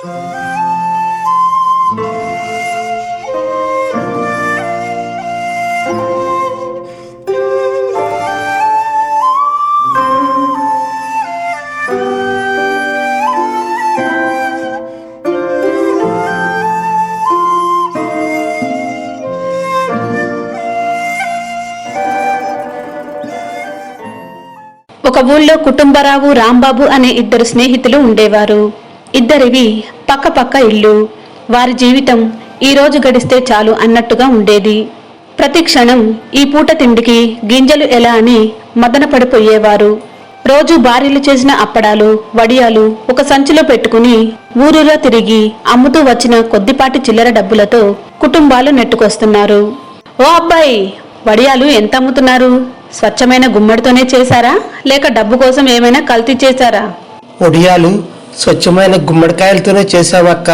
ఒక ఊళ్ళో కుటుంబరావు రాంబాబు అనే ఇద్దరు స్నేహితులు ఉండేవారు. ఇద్దరివి పక్క పక్క ఇల్లు. వారి జీవితం ఈ రోజు గడిస్తే చాలు అన్నట్టుగా ఉండేది. ప్రతి క్షణం ఈ పూట తిండికి గింజలు ఎలా అని మదన పడిపోయేవారు. రోజు భార్యలు చేసిన అప్పడాలు వడియాలు ఒక సంచిలో పెట్టుకుని ఊరూరా తిరిగి అమ్ముతూ వచ్చిన కొద్దిపాటి చిల్లర డబ్బులతో కుటుంబాలు నెట్టుకొస్తున్నారు. ఓ అబ్బాయి, వడియాలు ఎంత అమ్ముతున్నారు? స్వచ్ఛమైన గుమ్మడితోనే చేశారా లేక డబ్బు కోసం ఏమైనా కల్తీ చేశారా? వడియాలు స్వచ్ఛమైన గుమ్మడికాయలతోనే చేశామక్క.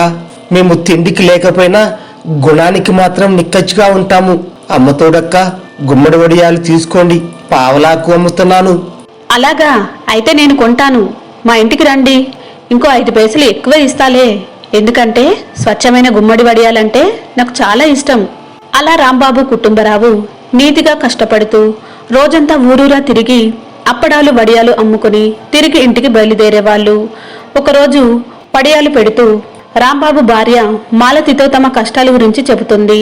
మేము తిండికి లేకపోయినా గుణానికి మాత్రం నిక్కచ్చిగా ఉంటాము. అమ్మతోడక్క, గుమ్మడి వడియాలు తీసుకోండి, పావలాకు అమ్ముతున్నాను. అలాగా, అయితే నేను కొంటాను. మా ఇంటికి రండి, ఇంకో 5 పైసలు ఎక్కువ ఇస్తాలే. ఎందుకంటే స్వచ్ఛమైన గుమ్మడి వడియాలంటే నాకు చాలా ఇష్టం. అలా రాంబాబు కుటుంబరావు నీతిగా కష్టపడుతూ రోజంతా ఊరూరా తిరిగి అప్పడాలు వడియాలు అమ్ముకుని తిరిగి ఇంటికి బయలుదేరేవాళ్ళు. ఒకరోజు వడియాలు పెడుతూ రాంబాబు భార్య మాలతితో తమ కష్టాల గురించి చెబుతుంది.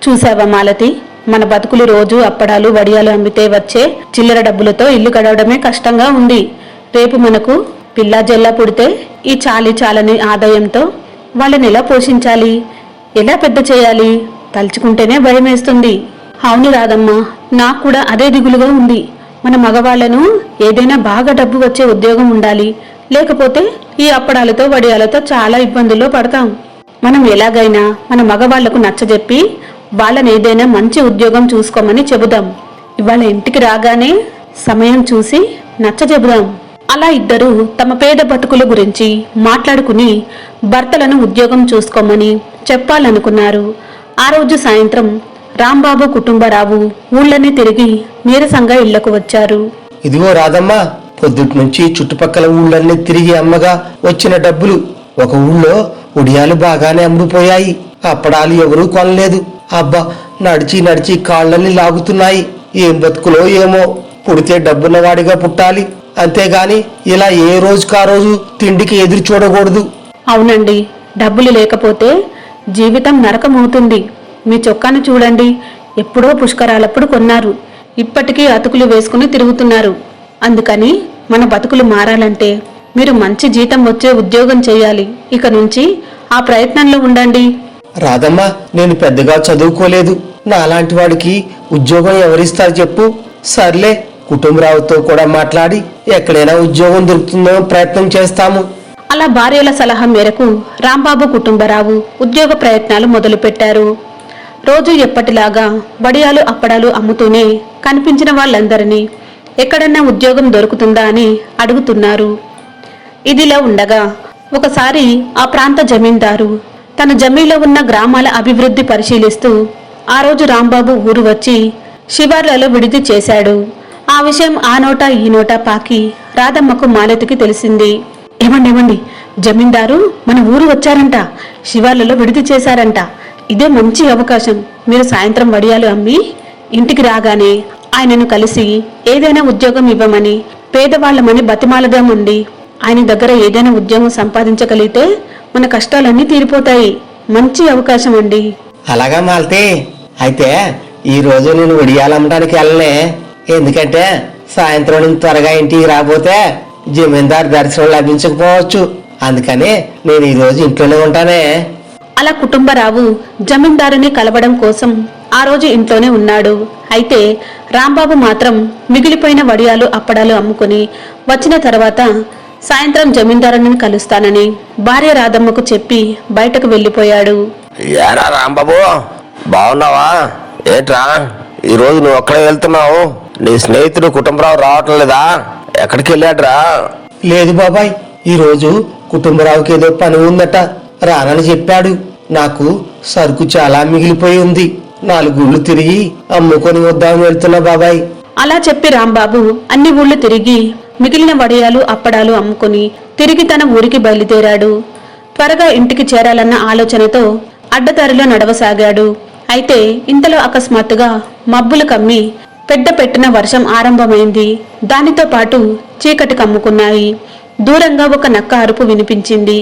చూసావా మాలతి, మన బతుకులు రోజు అప్పడాలు వడియాలు అమ్మితే వచ్చే చిల్లర డబ్బులతో ఇల్లు గడవడమే కష్టంగా ఉంది. రేపు మనకు పిల్లా జల్లా పుడితే ఈ చాలని ఆదాయంతో వాళ్ళని ఎలా పోషించాలి, ఎలా పెద్ద చేయాలి తలుచుకుంటేనే భయమేస్తుంది. అవును రాదమ్మా, నాకు కూడా అదే దిగులుగా ఉంది. మన మగవాళ్లను ఏదైనా బాగా డబ్బు వచ్చే ఉద్యోగం ఉండాలి, లేకపోతే ఈ అప్పడాలతో వడియాలతో చాలా ఇబ్బందుల్లో పడతాం. మనం ఎలాగైనా మన మగవాళ్లకు నచ్చజెప్పి వాళ్ళని ఏదైనా మంచి ఉద్యోగం చూసుకోమని చెబుదాం. ఇవాళ ఇంటికి రాగానే సమయం చూసి నచ్చజెబుదాం. అలా ఇద్దరు తమ పేద బతుకుల గురించి మాట్లాడుకుని భర్తలను ఉద్యోగం చూసుకోమని చెప్పాలనుకున్నారు. ఆ రోజు సాయంత్రం రాంబాబు కుటుంబరావు ఊళ్ళని తిరిగి నీరసంగా ఇళ్లకు వచ్చారు. ఇదిగో రాదమ్మా, పొద్దుటి నుంచి చుట్టుపక్కల ఊళ్ళన్నీ తిరిగి అమ్మగా వచ్చిన డబ్బులు. ఒక ఊళ్ళో ఉడియాలు బాగానే అమ్ముడుపోయాయి, అప్పడాలు ఎవరూ కొనలేదు. అబ్బా, నడిచి నడిచి కాళ్ళని లాగుతున్నాయి. ఏం బతుకులో ఏమో, పుడితే డబ్బున్నవాడిగా పుట్టాలి, అంతేగాని ఇలా ఏ రోజుకా రోజు తిండికి ఎదురు చూడకూడదు. అవునండి, డబ్బులు లేకపోతే జీవితం నరకమవుతుంది. మీ చొక్కాను చూడండి, ఎప్పుడో పుష్కరాలప్పుడు కొన్నారు, ఇప్పటికీ అతుకులు వేసుకుని తిరుగుతున్నారు. అందుకని మన బతుకులు మారాలంటే మీరు మంచి జీతం వచ్చే ఉద్యోగం చేయాలి. ఇక నుంచి ఆ ప్రయత్నంలో ఉండండి. రాదమ్మా, నేను పెద్దగా చదువుకోలేదు, నాలాంటి వాడికి ఉద్యోగం ఎవరిస్తారు చెప్పు? సర్లే, కుటుంబరావుతో కూడా మాట్లాడి ఎక్కడైనా ఉద్యోగం దొరుకుతుందో ప్రయత్నం చేస్తాము. అలా భార్యల సలహా మేరకు రాంబాబు కుటుంబరావు ఉద్యోగ ప్రయత్నాలు మొదలుపెట్టారు. రోజు ఎప్పటిలాగా వడియాలు అప్పడాలు అమ్ముతూనే కనిపించిన వాళ్ళందరినీ ఎక్కడన్నా ఉద్యోగం దొరుకుతుందా అని అడుగుతున్నారు. ఇదిలా ఉండగా ఒకసారి ఆ ప్రాంత జమీందారు తన జమీలో ఉన్న గ్రామాల అభివృద్ధి పరిశీలిస్తూ ఆ రోజు రాంబాబు ఊరు వచ్చి శివార్లలో విడిది చేశాడు. ఆ విషయం ఆ నోట ఈ నోట పాకి రాధమ్మకు మాలతికి తెలిసింది. ఏమండి, జమీందారు మన ఊరు వచ్చారంట, శివార్లలో విడిది చేశారంట. ఇదే మంచి అవకాశం. మీరు సాయంత్రం వడియాలు అమ్మి ఇంటికి రాగానే ఆయనను కలిసి ఏదైనా ఉద్యోగం ఇవ్వమని పేదవాళ్లమని బతిమాలదామండి. ఆయన దగ్గర ఏదైనా ఉద్యోగం సంపాదించగలిగితే మన కష్టాలన్నీ తీరిపోతాయి. మంచి అవకాశం అండి. అలాగా మాలతే, అయితే ఈ రోజు నేను వడియాలు అమ్మడానికి వెళ్ళనే. ఎందుకంటే సాయంత్రం నుంచి త్వరగా ఇంటికి రాబోతే జమీందారు దర్శనం లభించకపోవచ్చు. అందుకని నేను ఈ రోజు ఇంట్లోనే ఉంటానే. అలా కుటుంబరావు జమీందారుని కలవడం కోసం ఆ రోజు ఇంట్లోనే ఉన్నాడు. అయితే రాంబాబు మాత్రం మిగిలిపోయిన వడియాలు అప్పడాలు అమ్ముకుని వచ్చిన తర్వాత సాయంత్రం జమీందారుని కలుస్తానని భార్య రాధమ్మకు చెప్పి బయటకు వెళ్లిపోయాడు. ఏరా రాంబాబు, బాగున్నావా? ఏంట్రా ఈరోజు నువ్వు ఒక్కడే వెళ్తున్నావు? నీ స్నేహితుడు కుటుంబరావు రావటం లేదా? ఎక్కడికి వెళ్ళాడ్రా? లేదు బాబాయ్, ఈరోజు కుటుంబరావుకి ఏదో పని ఉందట, రానని చెప్పాడు. నాకు సరుకు చాలా మిగిలిపోయి ఉంది, 4 ఊళ్ళు తిరిగి అమ్ముకొని వద్దామని వెళ్తున్నా బాబాయ్. అలా చెప్పి రాంబాబు అన్ని ఊళ్ళు తిరిగి మిగిలిన వడియాలు అప్పడాలు అమ్ముకుని తిరిగి తన ఊరికి బయలుదేరాడు. త్వరగా ఇంటికి చేరాలన్న ఆలోచనతో అడ్డదారిలో నడవసాగాడు. అయితే ఇంతలో అకస్మాత్తుగా మబ్బులు కమ్మి పెద్ద పెట్టిన వర్షం ఆరంభమైంది. దానితో పాటు చీకటి కమ్ముకున్నాయి. దూరంగా ఒక నక్క అరుపు వినిపించింది.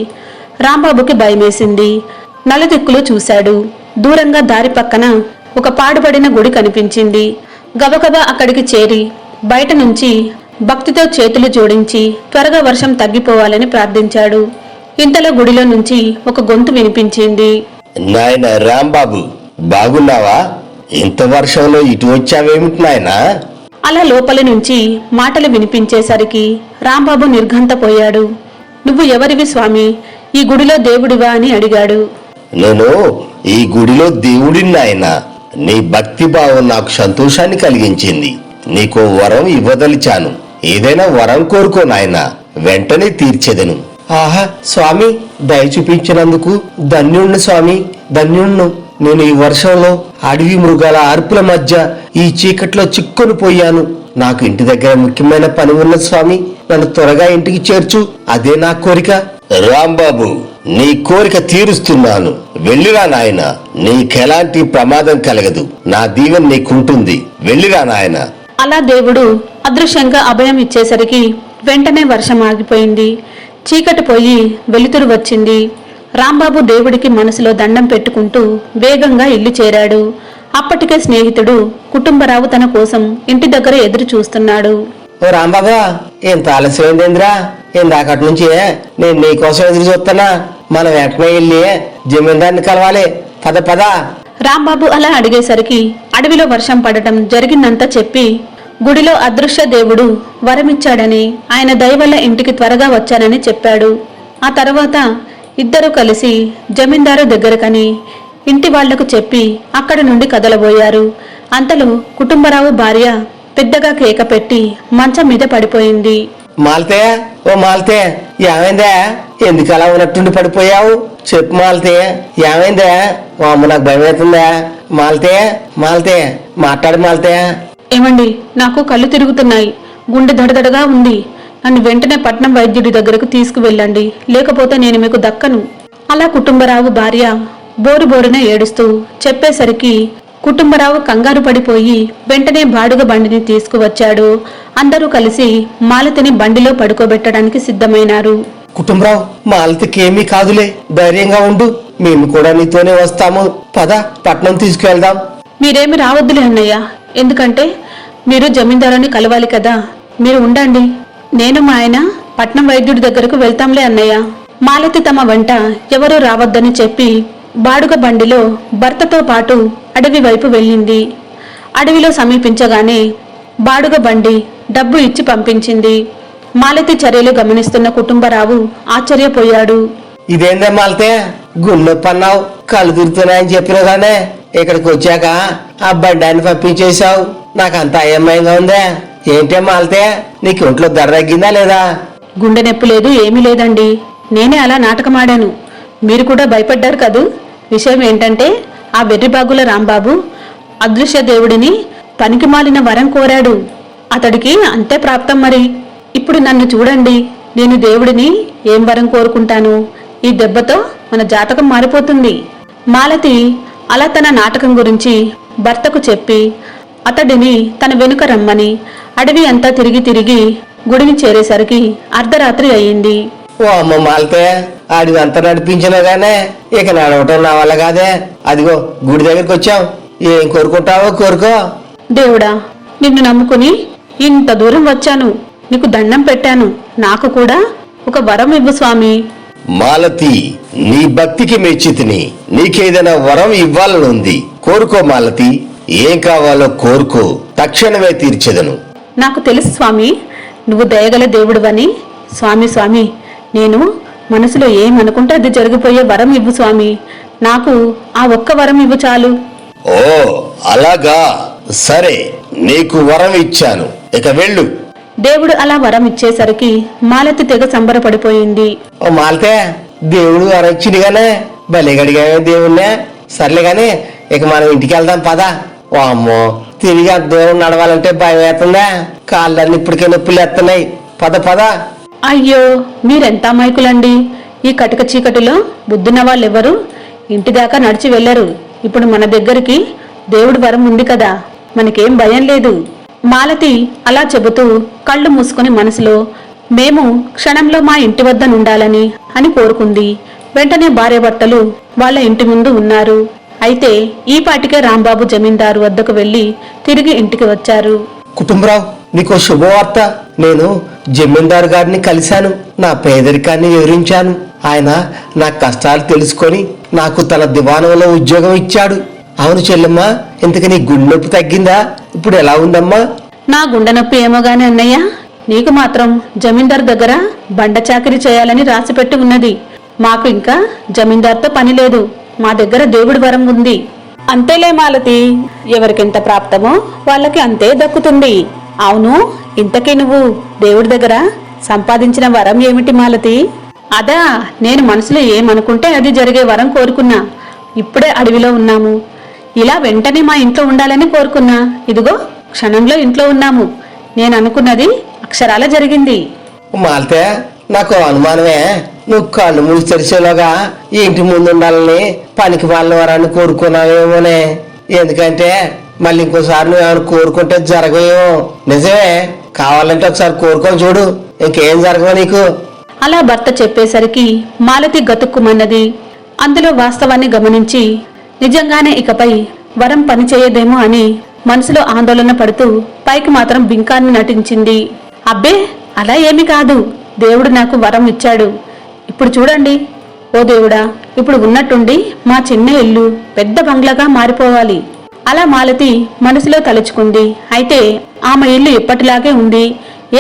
రాంబాబుకి భయమేసింది. నలుదిక్కులు చూశాడు. దూరంగా దారి పక్కన ఒక పాడుపడిన గుడి కనిపించింది. గబగబా అక్కడికి చేరి బయట నుంచి భక్తితో చేతులు జోడించి త్వరగా వర్షం తగ్గిపోవాలని ప్రార్థించాడు. ఇంతలో గుడిలో నుంచి ఒక గొంతు వినిపించింది. నాయన రాంబాబు, బాగున్నావా? ఇంత వర్షంలో ఇటు వచ్చావేమిటి నాయనా? అలా లోపలి నుంచి మాటలు వినిపించేసరికి రాంబాబు నిర్ఘంతపోయాడు. నువ్వు ఎవరివి స్వామి? ఈ గుడిలో దేవుడివా అని అడిగాడు. నేను ఈ గుడిలో దేవుడిని నాయనా. నీ భక్తి భావం నాకు సంతోషాన్ని కలిగించింది. నీకో వరం ఇవ్వదలిచాను. ఏదైనా వరం కోరుకో నాయనా, వెంటనే తీర్చెదను. ఆహా స్వామి, దయ చూపించినందుకు ధన్యుణ్ణి స్వామి, ధన్యుణ్ణు. నేను ఈ వర్షంలో అడవి మృగాల అరుపుల మధ్య ఈ చీకట్లో చిక్కుని పోయాను. నాకు ఇంటి దగ్గర ముఖ్యమైన పని ఉన్నది స్వామి. నన్ను త్వరగా ఇంటికి చేర్చు, అదే నా కోరిక. రాంబాబు, నీ కోరిక తీరుస్తున్నాను. వెళ్ళిరా నాయన, నీకెలాంటి ప్రమాదం కలగదు. నా దీవెన నీకుంటుంది. వెళ్ళిరా నాయన. అలా దేవుడు అదృశ్యంగా అభయం ఇచ్చేసరికి వెంటనే వర్షం ఆగిపోయింది. చీకటి పోయి వెలుతురు వచ్చింది. రాంబాబు దేవుడికి మనసులో దండం పెట్టుకుంటూ వేగంగా ఇల్లు చేరాడు. అప్పటికే స్నేహితుడు కుటుంబరావు తన కోసం ఇంటి దగ్గర ఎదురు చూస్తున్నాడు. ఓ రాంబాబా, ఎంత ఆలస్యమైందేంద్రా? ఇందాకటి నుంచి నేను నీకోసం ఎదురు చూస్తున్నా. మనం వెంటనే వెళ్ళి జమీందారిని కలవాలి. పద పద. రాంబాబు అలా అడిగేసరికి అడవిలో వర్షం పడటం జరిగిందంతా చెప్పి గుడిలో అదృశ్య దేవుడు వరమిచ్చాడని, ఆయన దయ వల్ల ఇంటికి త్వరగా వచ్చానని చెప్పాడు. ఆ తర్వాత ఇద్దరూ కలిసి జమీందారు దగ్గరకని ఇంటి వాళ్లకు చెప్పి అక్కడి నుండి కదలబోయారు. అంతలో కుటుంబరావు భార్య పెద్దగా కేక పెట్టి మంచం మీద పడిపోయింది. మాల్తే, ఓ మాల్తే, ఏమైందా? ఎందుకు అలా ఉన్నట్టుండి పడిపోయావు? చెప్పు మాల్తే, ఏమైందా? ఓ అమ్మ, నాకు భయం అవుతుందా? మాల్తే, మాల్తే, మాట్లాడు మాల్తే. ఏమండి, నాకు కళ్ళు తిరుగుతున్నాయి, గుండె దడదడగా ఉంది. నన్ను వెంటనే పట్నం వైద్యుడి దగ్గరకు తీసుకువెళ్ళండి, లేకపోతే నేను మీకు దక్కను. అలా కుటుంబరావు భార్య బోరు బోరున ఏడుస్తూ చెప్పేసరికి కుటుంబరావు కంగారు పడిపోయి వెంటనే బాడుగ బండిని తీసుకువచ్చాడు. అందరూ కలిసి మాలతిని బండిలో పడుకోబెట్టడానికి సిద్ధమైనారు. కుటుంబరావు, మాలతికి ఏమీ కాదులే, ధైర్యంగా ఉండు. మేము కూడా నీతోనే వస్తాము. పద, పట్నం తీసుకువెళ్దాం. మీరేమి రావద్దులే అన్నయ్య, ఎందుకంటే మీరు జమీందారుని కలవాలి కదా. మీరు ఉండండి, నేను మా ఆయన పట్నం వైద్యుడి దగ్గరకు వెళ్తాంలే అన్నయ్య. మాలతి తమ వెంట ఎవరూ రావద్దని చెప్పి బాడుగ బండిలో భర్తతో పాటు అడవి వైపు వెళ్ళింది. అడవిలో సమీపించగానే బాడుగ బండి డబ్బు ఇచ్చి పంపించింది. మాలతి చర్యలు గమనిస్తున్న కుటుంబరావు ఆశ్చర్యపోయాడు. ఇదేందే మాలతే, గుండె పన్నావు, కళ్ళు తిరుగుతున్నాయని చెప్పినగానే ఇక్కడికి వచ్చాక ఆ బండాన్ని పంపించేశావు. నాకంత అయమయంగా ఉందే. ఏంటే మాలతే, నీకు ఒంట్లో ధర తగ్గిందా లేదా? గుండె నొప్పి లేదు, ఏమీ లేదండి. నేనే అలా నాటకమాడాను. మీరు కూడా భయపడ్డారు కదూ. విషయం ఏంటంటే, ఆ వెర్రిబాగుల రాంబాబు అదృశ్య దేవుడిని పనికిమాలిన వరం కోరాడు. అతడికి అంతే ప్రాప్తం. మరి ఇప్పుడు నన్ను చూడండి, నేను దేవుడిని ఏం వరం కోరుకుంటాను? ఈ దెబ్బతో మన జాతకం మారిపోతుంది. మాలతి అలా తన నాటకం గురించి భర్తకు చెప్పి అతడిని తన వెనుక రమ్మని అడవి అంతా తిరిగి తిరిగి గుడిని చేరేసరికి అర్ధరాత్రి అయింది. ఓ అమ్మ మాలతే, ఆడిదంతా నడిపించినా గానే ఇక నడవటం నా వల్ల కాదే. అదిగో గుడి దగ్గరికి వచ్చాం. ఏం కోరుకుంటావో కోరుకో. దేవుడా, నిన్ను నమ్ముకుని ఇంత దూరం వచ్చాను, నీకు దండం పెట్టాను. నాకు కూడా ఒక వరం ఇవ్వు స్వామి. మాలతి, నీ భక్తికి మెచ్చితిని. నీకేదైనా వరం ఇవ్వాలనుంది, కోరుకో మాలతి. ఏం కావాలో కోరుకో, తక్షణమే తీర్చెదను. నాకు తెలుసు స్వామి, నువ్వు దయగల దేవుడువని. స్వామి స్వామి, నేను మనసులో ఏమనుకుంటే అది జరిగిపోయే వరం ఇవ్వు స్వామి. నాకు ఆ ఒక్క వరం ఇవ్వు చాలు. ఓ అలాగా, సరే, నీకు వరం ఇచ్చాను, ఇక వెళ్ళు. దేవుడు అలా వరం ఇచ్చేసరికి మాలతి తెగ సంబరపడిపోయింది. ఓ మాలతే, దేవుడు అరచిడిగానే భలే గడిగానే దేవుణ్ణే. సర్లే గాని ఇక మనం ఇంటికి వెళ్దాం పద. ఓ అమ్మో, తిరిగి అంత దూరం నడవాలంటే భయం వేస్తుందా? కాళ్ళన్నీ ఇప్పటికే నొప్పులు ఎత్తున్నాయి. పద పద. అయ్యో, మీరెంత అమాయకులండి. ఈ కటిక చీకటిలో బుద్ధున్న వాళ్ళెవరు ఇంటి దాకా నడిచి వెళ్లరు. ఇప్పుడు మన దగ్గరికి దేవుడి వరం ఉంది కదా, మనకేం భయం లేదు. మాలతి అలా చెబుతూ కళ్ళు మూసుకుని మనసులో మేము క్షణంలో మా ఇంటి వద్ద నుండాలని అని కోరుకుంది. వెంటనే భార్యాభర్తలు వాళ్ళ ఇంటి ముందు ఉన్నారు. అయితే ఈ పాటికే రాంబాబు జమీందారు వద్దకు వెళ్లి తిరిగి ఇంటికి వచ్చారు. కుటుంబరావు, నీకో శుభవార్త. నేను జమీందారు గారిని కలిశాను, నా పేదరికాన్ని వివరించాను. ఆయన నా కష్టాలు తెలుసుకొని నాకు తన దివాణంలో ఉద్యోగం ఇచ్చాడు. అవును చెల్లెమ్మ, ఇంతకు నీ గుండె నొప్పి తగ్గిందా? ఇప్పుడు ఎలా ఉందమ్మా? నా గుండె నొప్పి ఏమోగాని అన్నయ్య, నీకు మాత్రం జమీందారు దగ్గర బండ చాకిరీ చేయాలని రాసిపెట్టి ఉన్నది. మాకు ఇంకా జమీందార్తో పని లేదు, మా దగ్గర దేవుడి వరం ఉంది. అంతేలే మాలతి, ఎవరికెంత ప్రాప్తమో వాళ్ళకి అంతే దక్కుతుంది. అవును, ఇంతకీ నువ్వు దేవుడి దగ్గర సంపాదించిన వరం ఏమిటి మాలతి? అదా, నేను మనసులో ఏమనుకుంటే అది జరిగే వరం కోరుకున్నా. ఇప్పుడే అడవిలో ఉన్నాము, ఇలా వెంటనే మా ఇంట్లో ఉండాలని కోరుకున్నా. ఇదిగో క్షణంలో ఇంట్లో ఉన్నాము. నేను అనుకున్నది అక్షరాల జరిగింది. మాలితే, నాకు అనుమానమే. నువ్వు కళ్ళు మూసి తెరిచేలోగా ఈ ఇంటి ముందు ఉండాలని పనికి వాళ్ళ వరాన్ని కోరుకున్నావేమోనే. ఎందుకంటే మళ్ళీ ఇంకోసారి నువ్వు ఏమైనా కోరుకుంటే జరగవేమో. నిజమే, కావాలంటే ఒకసారి కోరుకొని చూడు, ఇంకేం జరగవు నీకు. అలా భర్త చెప్పేసరికి మాలతి గతుక్కుమన్నది. అందులో వాస్తవాన్ని గమనించి నిజంగానే ఇకపై వరం పనిచేయదేమో అని మనసులో ఆందోళన పడుతూ పైకి మాత్రం బింకాన్ని నటించింది. అబ్బే, అలా ఏమీ కాదు, దేవుడు నాకు వరం ఇచ్చాడు. ఇప్పుడు చూడండి, ఓ దేవుడా, ఇప్పుడు ఉన్నట్టుండి మా చిన్న ఇల్లు పెద్ద బంగ్లాగా మారిపోవాలి. అలా మాలతి మనసులో తలుచుకుంది. అయితే ఆమె ఇల్లు ఎప్పటిలాగే ఉంది,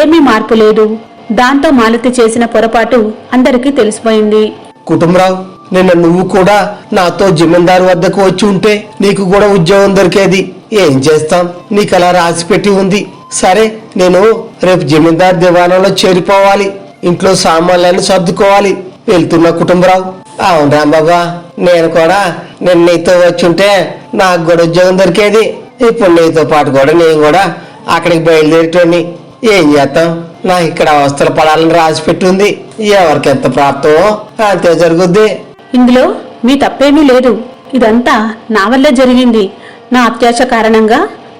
ఏమీ మార్పు లేదు. దాంతో మాలతి చేసిన పొరపాటు అందరికీ తెలిసిపోయింది. కుటుంబరావు, నిన్న నువ్వు కూడా నాతో జమీందారు వద్దకు వచ్చి ఉంటే నీకు కూడా ఉద్యోగం దొరికేది. ఏం చేస్తాం, నీకు అలా రాసి పెట్టి ఉంది. సరే, నేను రేపు జమీందారు దివాణంలో చేరిపోవాలి, ఇంట్లో సామాన్లన్నీ సర్దుకోవాలి. వెళ్తున్నా కుటుంబరావు. అవును రాంబాబా, నేను కూడా నేను నీతో వచ్చి ఉంటే నాకు కూడా ఉద్యోగం దొరికేది. ఇప్పుడు నీతో పాటు కూడా నేను కూడా అక్కడికి బయలుదేరేటోని. ఏం చేస్తాం, నా ఇక్కడ అవస్థలు పడాలని రాసి పెట్టి ఉంది. ఎవరికి ఎంత ప్రాప్తమో అంతే జరుగుద్ది. ఇందులో మీ తప్పేమీ లేదు, ఇదంతా నా వల్లే జరిగింది. నా అత్యాశ కారణంగా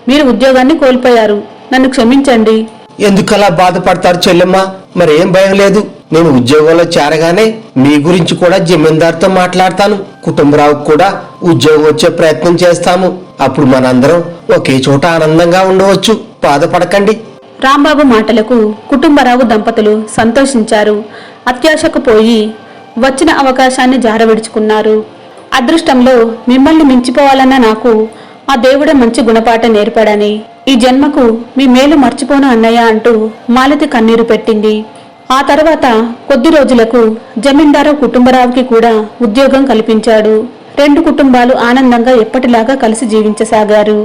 మీరు ఉద్యోగాన్ని కోల్పోయారు, నన్ను క్షమించండి. ఎందుకలా బాధపడతారు చెల్లెమ్మ? మరేం భయం లేదు. నేను ఉద్యోగంలో చేరగానే మీ గురించి కూడా జమీందారుతో మాట్లాడతాను. కుటుంబరావుకు కూడా ఉద్యోగం వచ్చే ప్రయత్నం చేస్తాము. అప్పుడు మనందరం ఒకే చోట ఆనందంగా ఉండవచ్చు. బాధపడకండి. రాంబాబు మాటలకు కుటుంబరావు దంపతులు సంతోషించారు. అత్యాశకు పోయి వచ్చిన అవకాశాన్ని జారవిడుచుకున్నారు. అదృష్టంలో మిమ్మల్ని మించిపోవాలన్న నాకు ఆ దేవుడే మంచి గుణపాఠం నేర్పాడని, ఈ జన్మకు మీ మేలు మర్చిపోను అన్నయ్య అంటూ మాలతి కన్నీరు పెట్టింది. ఆ తర్వాత కొద్ది రోజులకు జమీందారు కుటుంబరావుకి కూడా ఉద్యోగం కల్పించాడు. రెండు కుటుంబాలు ఆనందంగా ఎప్పటిలాగా కలిసి జీవించసాగారు.